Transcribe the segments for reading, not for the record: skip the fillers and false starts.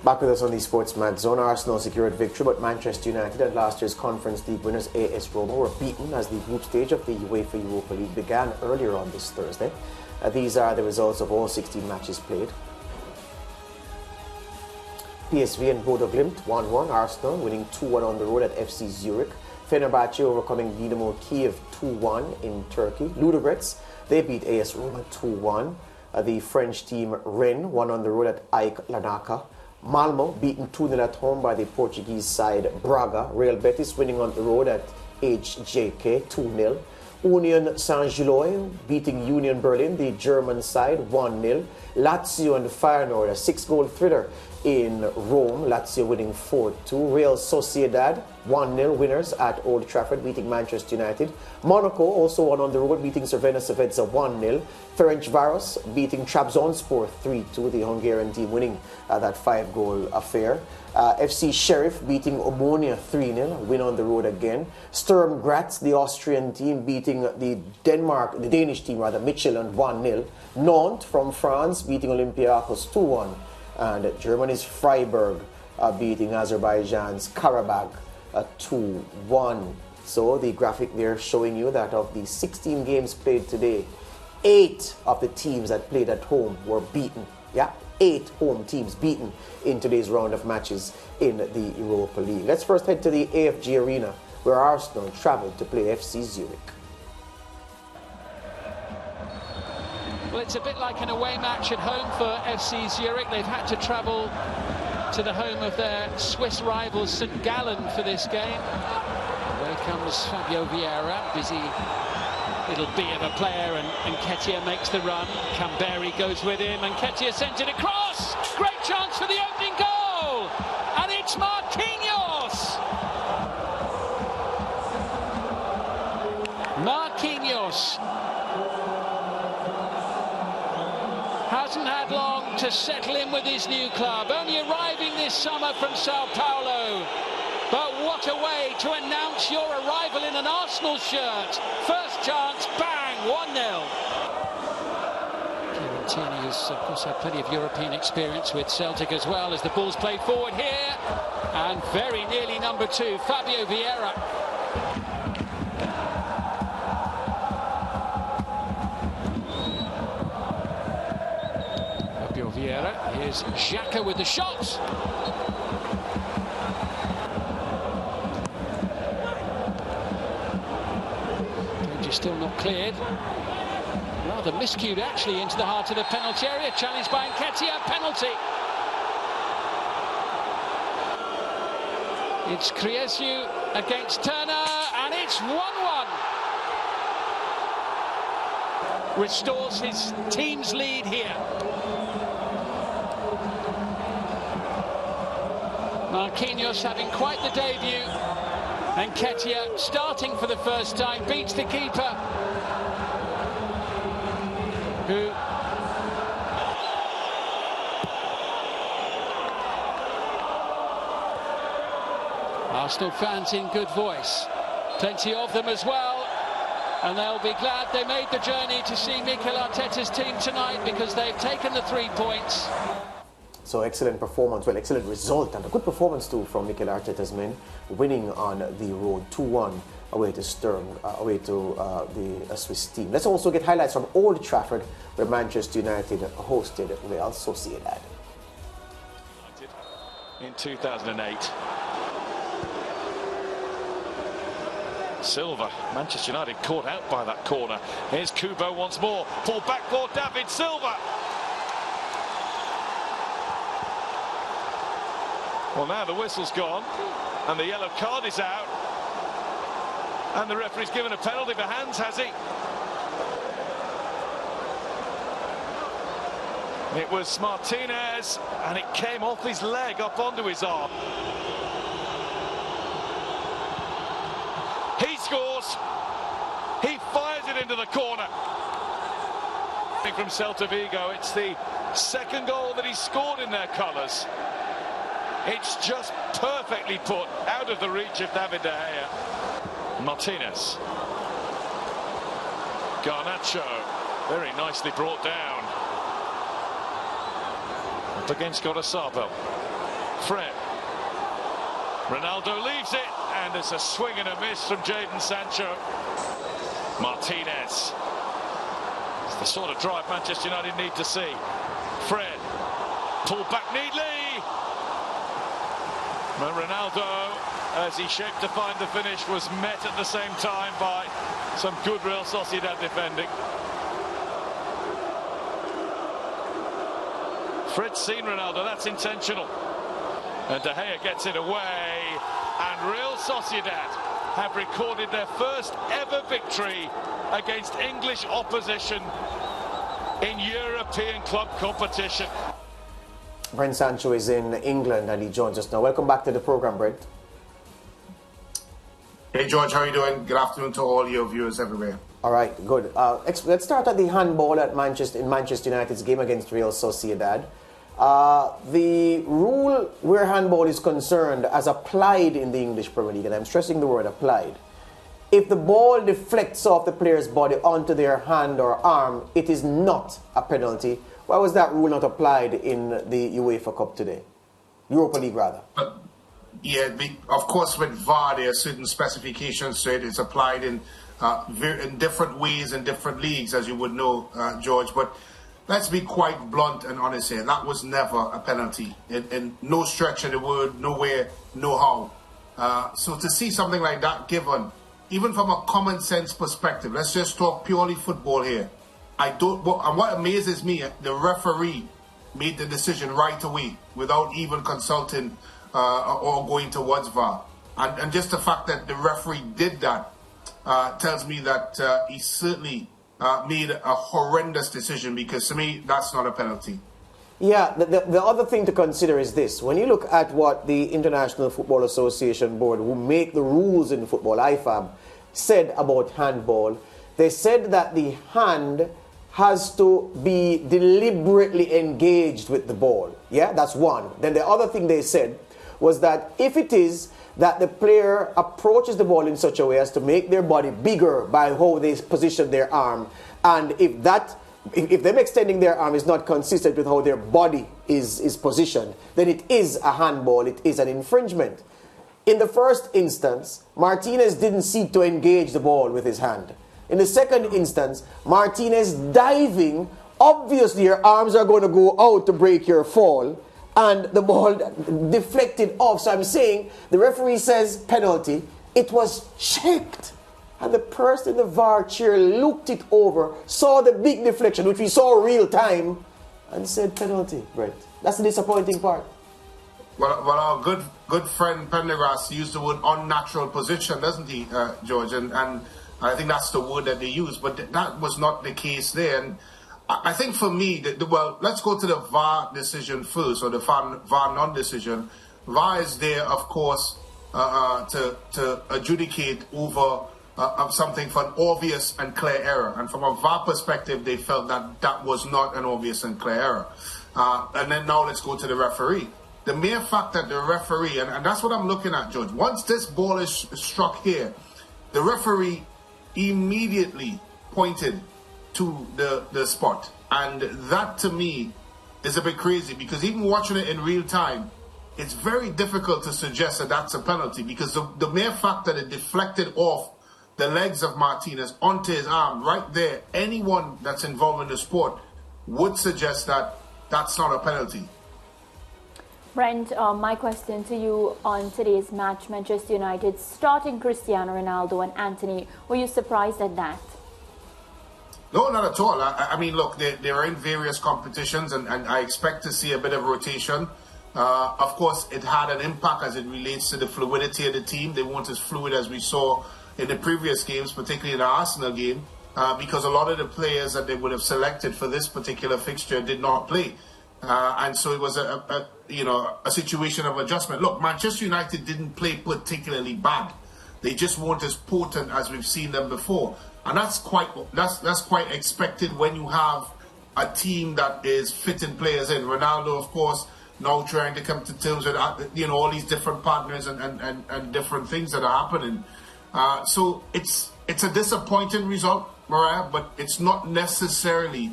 Back with us on the SportsMax zone. Arsenal secured victory, but Manchester United and last year's Conference League winners AS Roma were beaten as the group stage of the UEFA Europa League began earlier on this Thursday. These are the results of all 16 matches played. PSV and Bodo Glimt 1-1. Arsenal winning 2-1 on the road at FC Zurich. Fenerbahce overcoming Dinamo Kiev 2-1 in Turkey. Ludogrets, they beat AS Roma 2-1. The French team Rennes won on the road at AEK Larnaca. Malmo beaten 2-0 at home by the Portuguese side Braga. Real Betis winning on the road at HJK 2-0. Union Saint-Gilloise beating Union Berlin, the German side, 1-0. Lazio and Feyenoord, a 6-goal thriller in Rome. Lazio winning 4-2. Real Sociedad, 1-0 winners at Old Trafford, beating Manchester United. Monaco also won on the road, beating Crvena Zvezda 1-0. Ferencvaros beating Trabzonspor 3-2, the Hungarian team winning that 5-goal affair. FC Sheriff beating Omonia 3-0, win on the road again. Sturm Graz, the Austrian team, beating the Danish team, Midtjylland 1-0. Nantes from France beating Olympiacos 2-1. And Germany's Freiburg beating Azerbaijan's Karabakh 2-1. So the graphic there showing you that of the 16 games played today, 8 of the teams that played at home were beaten. Yeah, 8 home teams beaten in today's round of matches in the Europa League. Let's first head to the AFG Arena, where Arsenal travelled to play FC Zurich. Well, it's a bit like an away match at home for FC Zurich. They've had to travel to the home of their Swiss rivals St. Gallen for this game. Away comes Fabio Vieira, busy little bee of a player, and Nketiah makes the run. Kamberi goes with him, and Nketiah sends it across. Great chance for the opening goal, and it's Marquinhos. Marquinhos hasn't had long to settle in with his new club, only arriving this summer from Sao Paulo. But what a way to announce your arrival in an Arsenal shirt. First chance, bang, 1-0. Fiorentini has, of course, had plenty of European experience with Celtic as well, as the ball's played forward here. And very nearly number 2, Fabio Vieira. Fabio Vieira, here's Xhaka with the shot. Still not cleared. Rather miscued actually into the heart of the penalty area. Challenged by Nketiah, penalty. It's Kriesu against Turner, and it's 1-1. Restores his team's lead here. Marquinhos having quite the debut. And Nketiah, starting for the first time, beats the keeper, who Arsenal fans in good voice, plenty of them as well, and they'll be glad they made the journey to see Mikel Arteta's team tonight, because they've taken the 3 points. So excellent performance, well, excellent result, and a good performance too from Mikel Arteta's men, winning on the road 2-1 away to Sturm, away to the Swiss team. Let's also get highlights from Old Trafford, where Manchester United hosted Real Sociedad. In 2008. Silva, Manchester United caught out by that corner. Here's Kubo once more, pull back for David Silva. Well, now the whistle's gone and the yellow card is out, and the referee's given a penalty for hands, has he? It was Martinez, and it came off his leg up onto his arm. He scores. He fires it into the corner. From Celta Vigo, it's the second goal that he scored in their colours. It's just perfectly put out of the reach of David De Gea. Martinez. Garnacho, very nicely brought down. Up against Gorosabo. Fred. Ronaldo leaves it, and it's a swing and a miss from Jadon Sancho. Martinez. It's the sort of drive Manchester United need to see. Fred. Pulled back neatly. But Ronaldo, as he shaped to find the finish, was met at the same time by some good Real Sociedad defending. Fred's seen Ronaldo, that's intentional. And De Gea gets it away, and Real Sociedad have recorded their first ever victory against English opposition in European club competition. Brent Sancho is in England and he joins us now. Welcome back to the program, Brent. Hey George, how are you doing? Good afternoon to all your viewers everywhere. All right, good. Let's start at the handball at in Manchester United's game against Real Sociedad. The rule where handball is concerned, as applied in the English Premier League, and I'm stressing the word applied, if the ball deflects off the player's body onto their hand or arm, it is not a penalty. Why was that rule not applied in the UEFA Cup today? Europa League, rather. Yeah, of course, with VAR, there are certain specifications to it. It's applied in different ways in different leagues, as you would know, George. But let's be quite blunt and honest here. That was never a penalty. In no stretch of the word, nowhere, no how. So to see something like that given, even from a common sense perspective, let's just talk purely football here. And what amazes me, the referee made the decision right away without even consulting or going towards VAR. And just the fact that the referee did that tells me that he certainly made a horrendous decision, because to me, that's not a penalty. Yeah, the other thing to consider is this. When you look at what the International Football Association Board, who make the rules in football, IFAB, said about handball, they said that the hand has to be deliberately engaged with the ball. Yeah, that's one. Then the other thing they said was that if it is that the player approaches the ball in such a way as to make their body bigger by how they position their arm, and if them extending their arm is not consistent with how their body is positioned, then it is a handball, it is an infringement. In the first instance, Martinez didn't seek to engage the ball with his hand. In the second instance, Martinez diving, obviously your arms are going to go out to break your fall, and the ball deflected off. So I'm saying the referee says penalty. It was checked, and the person in the VAR chair looked it over, saw the big deflection, which we saw real time, and said penalty. Right? That's the disappointing part. Well, our good friend Pendergrass used the word unnatural position, doesn't he, George? And I think that's the word that they use, but that was not the case there. And I think for me, well, let's go to the VAR decision first, or the VAR non-decision. VAR is there, of course, to adjudicate over something for an obvious and clear error. And from a VAR perspective, they felt that that was not an obvious and clear error. And then now let's go to the referee. The mere fact that the referee, and that's what I'm looking at, George, once this ball is struck here, the referee immediately pointed to the spot. And that, to me, is a bit crazy, because even watching it in real time, it's very difficult to suggest that that's a penalty, because the mere fact that it deflected off the legs of Martinez onto his arm right there, anyone that's involved in the sport would suggest that that's not a penalty. Brent, my question to you on today's match, Manchester United starting Cristiano Ronaldo and Antony. Were you surprised at that? No, not at all. I mean, look, they're in various competitions, and I expect to see a bit of rotation. Of course, it had an impact as it relates to the fluidity of the team. They weren't as fluid as we saw in the previous games, particularly in the Arsenal game, because a lot of the players that they would have selected for this particular fixture did not play. And so it was a situation of adjustment. Look, Manchester United didn't play particularly bad. They just weren't as potent as we've seen them before. And that's quite expected when you have a team that is fitting players in. Ronaldo, of course, now trying to come to terms with all these different partners and different things that are happening. So it's a disappointing result, Mariah, but it's not necessarily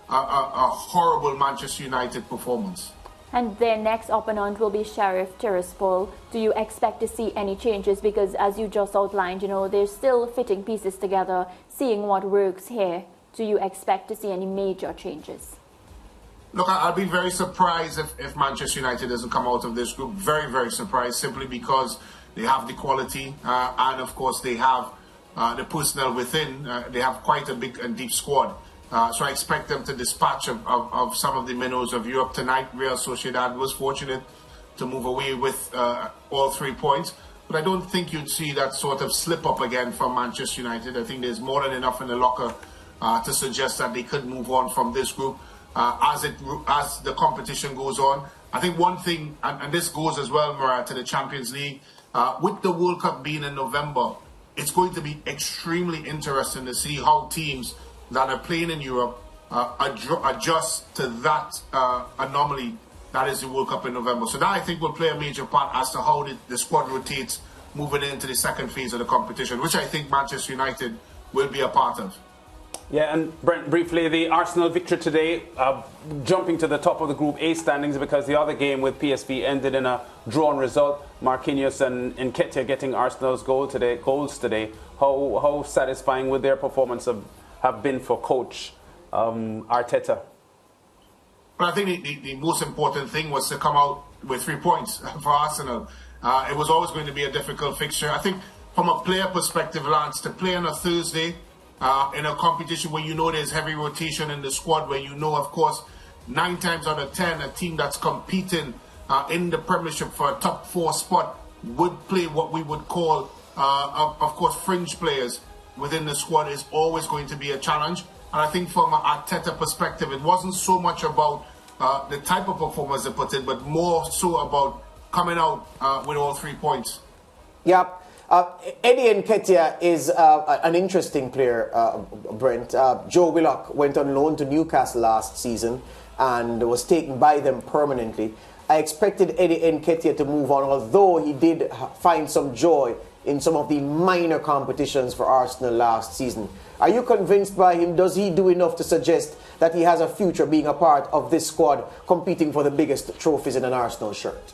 a horrible Manchester United performance. And their next opponent will be Sheriff Tiraspol. Do you expect to see any changes? Because as you just outlined, they're still fitting pieces together, seeing what works here. Do you expect to see any major changes? Look, I'll be very surprised if Manchester United doesn't come out of this group. Very, very surprised, simply because they have the quality and, of course, they have the personnel within. They have quite a big and deep squad. So I expect them to dispatch of some of the minnows of Europe tonight. Real Sociedad was fortunate to move away with all 3 points. But I don't think you'd see that sort of slip up again from Manchester United. I think there's more than enough in the locker to suggest that they could move on from this group as the competition goes on. I think one thing, and this goes as well, Murad, to the Champions League, with the World Cup being in November, it's going to be extremely interesting to see how teams that are playing in Europe adjust to that anomaly that is the World Cup in November. So that, I think, will play a major part as to how the squad rotates moving into the second phase of the competition, which I think Manchester United will be a part of. Yeah, and Brent, briefly, the Arsenal victory today, jumping to the top of the Group A standings, because the other game with PSV ended in a drawn result. Marquinhos and Nketiah getting Arsenal's goals today. How satisfying would their performance have been for coach Arteta? Well, I think the most important thing was to come out with 3 points for Arsenal. It was always going to be a difficult fixture. I think from a player perspective, Lance, to play on a Thursday in a competition where there's heavy rotation in the squad, where of course, 9 times out of 10, a team that's competing in the Premiership for a top 4 spot would play what we would call, of course, fringe players within the squad is always going to be a challenge. And I think from an Arteta perspective, it wasn't so much about the type of performance they put in, but more so about coming out with all 3 points. Yep. Eddie Nketiah is an interesting player, Brent. Joe Willock went on loan to Newcastle last season and was taken by them permanently. I expected Eddie Nketiah to move on, although he did find some joy in some of the minor competitions for Arsenal last season. Are you convinced by him? Does he do enough to suggest that he has a future being a part of this squad competing for the biggest trophies in an Arsenal shirt?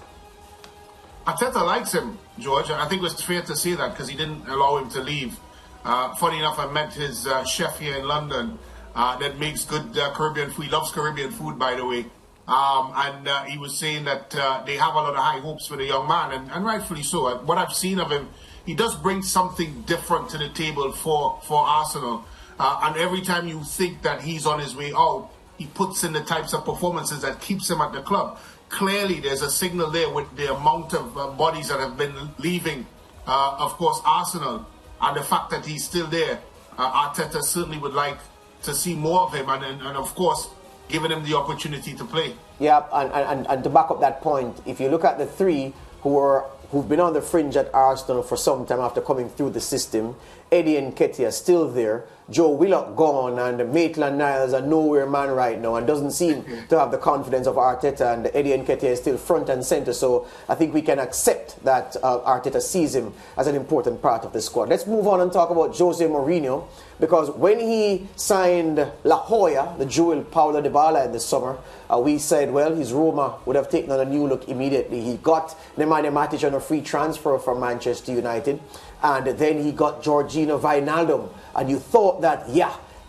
Arteta likes him, George, and I think it was fair to say that because he didn't allow him to leave. Funny enough, I met his chef here in London that makes good Caribbean food. He loves Caribbean food, by the way. And he was saying that they have a lot of high hopes for the young man, and rightfully so. What I've seen of him, he does bring something different to the table for Arsenal. And every time you think that he's on his way out, he puts in the types of performances that keeps him at the club. Clearly, there's a signal there with the amount of bodies that have been leaving, of course, Arsenal. And the fact that he's still there, Arteta certainly would like to see more of him. And of course, giving him the opportunity to play. Yeah, and to back up that point, if you look at the 3 who've been on the fringe at Arsenal for some time after coming through the system, Eddie Nketiah still there, Joe Willock gone, and Maitland-Niles a nowhere man right now and doesn't seem to have the confidence of Arteta, and Eddie Nketiah is still front and centre. So I think we can accept that Arteta sees him as an important part of the squad. Let's move on and talk about Jose Mourinho, because when he signed La Joya, the jewel Paulo Dybala in the summer, we said, well, his Roma would have taken on a new look immediately. He got Nemanja Matic on a free transfer from Manchester United, and then he got Georgino Wijnaldum, and you thought that,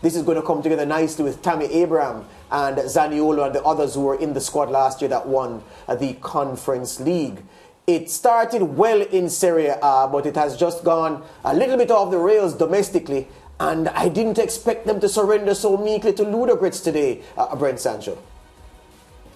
this is going to come together nicely with Tammy Abraham and Zaniolo and the others who were in the squad last year that won the Conference League. It started well in Serie A, but it has just gone a little bit off the rails domestically, and I didn't expect them to surrender so meekly to Ludogrets today, Brent Sancho.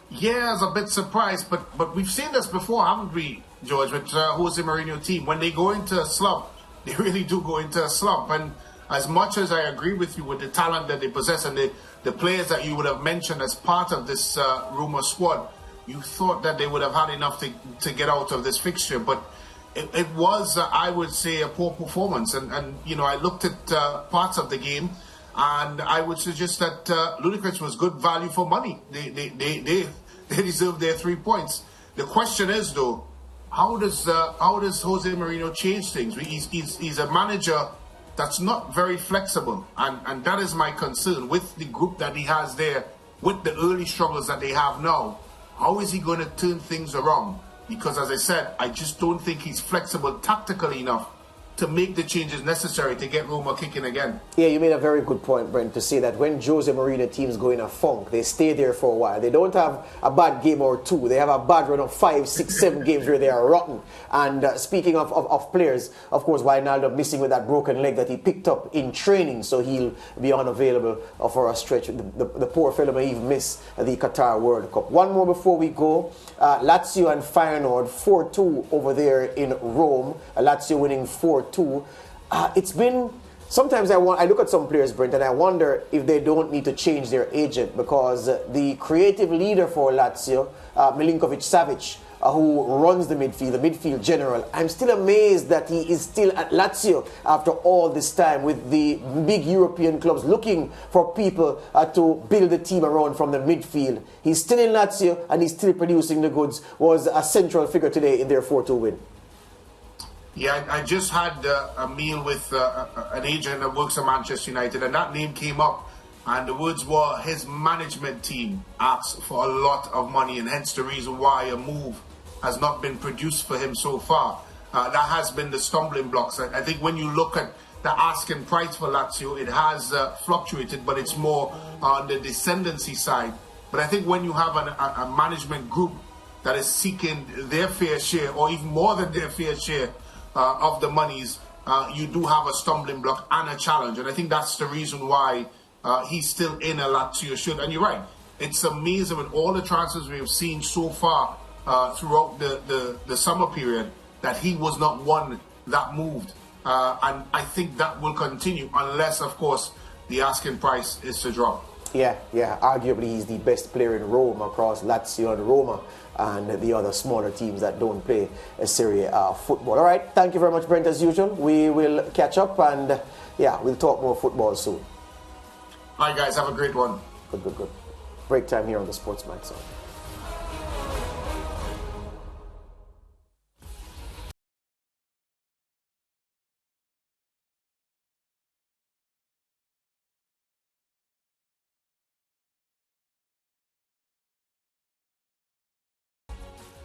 Yeah, I was a bit surprised, but we've seen this before, haven't we, George, with Jose Mourinho team. When they go into a slump, they really do go into a slump. And as much as I agree with you with the talent that they possess and the players that you would have mentioned as part of this Roma squad, you thought that they would have had enough to get out of this fixture. But it was, I would say, a poor performance. And I looked at parts of the game, and I would suggest that Ludogrets was good value for money. They deserve their 3 points. The question is, though, how does Jose Mourinho change things? He's a manager that's not very flexible, and that is my concern with the group that he has there, with the early struggles that they have now. how is he going to turn things around? Because as I said, I just don't think he's flexible tactically enough to make the changes necessary to get Roma kicking again. Yeah, you made a very good point, Brent, to say that when Jose Mourinho teams go in a funk, they stay there for a while. They don't have a bad game or two. They have a bad run of 5, 6, 7 games where they are rotten. And speaking of players, of course, Wijnaldum missing with that broken leg that he picked up in training, so he'll be unavailable for a stretch. The poor fellow may even miss the Qatar World Cup. One more before we go. Lazio and Feyenoord 4-2 over there in Rome. Lazio winning 4-2. It's been... Sometimes I look at some players, Brent, and I wonder if they don't need to change their agent, because the creative leader for Lazio, Milinkovic-Savic, who runs the midfield general, I'm still amazed that he is still at Lazio after all this time, with the big European clubs looking for people to build the team around from the midfield. He's still in Lazio and he's still producing the goods. Was a central figure today in their 4-2 win. Yeah, I just had a meal with an agent that works at Manchester United, and that name came up, and the words were his management team asked for a lot of money, and hence the reason why a move has not been produced for him so far. That has been the stumbling blocks. I think when you look at the asking price for Lazio, it has fluctuated, but it's more on the descendancy side. But I think when you have a management group that is seeking their fair share, or even more than their fair share, of the monies, you do have a stumbling block and a challenge, and I think that's the reason why he's still in a Lazio shirt. And you're right, it's amazing with all the transfers we have seen so far throughout the summer period that he was not one that moved, and I think that will continue unless, of course, the asking price is to drop. Yeah, arguably he's the best player in Rome across Lazio and Roma and the other smaller teams that don't play a Serie A football. All right, thank you very much, Brent, as usual. We will catch up and, we'll talk more football soon. All right, guys, have a great one. Good. Break time here on the SportsMax.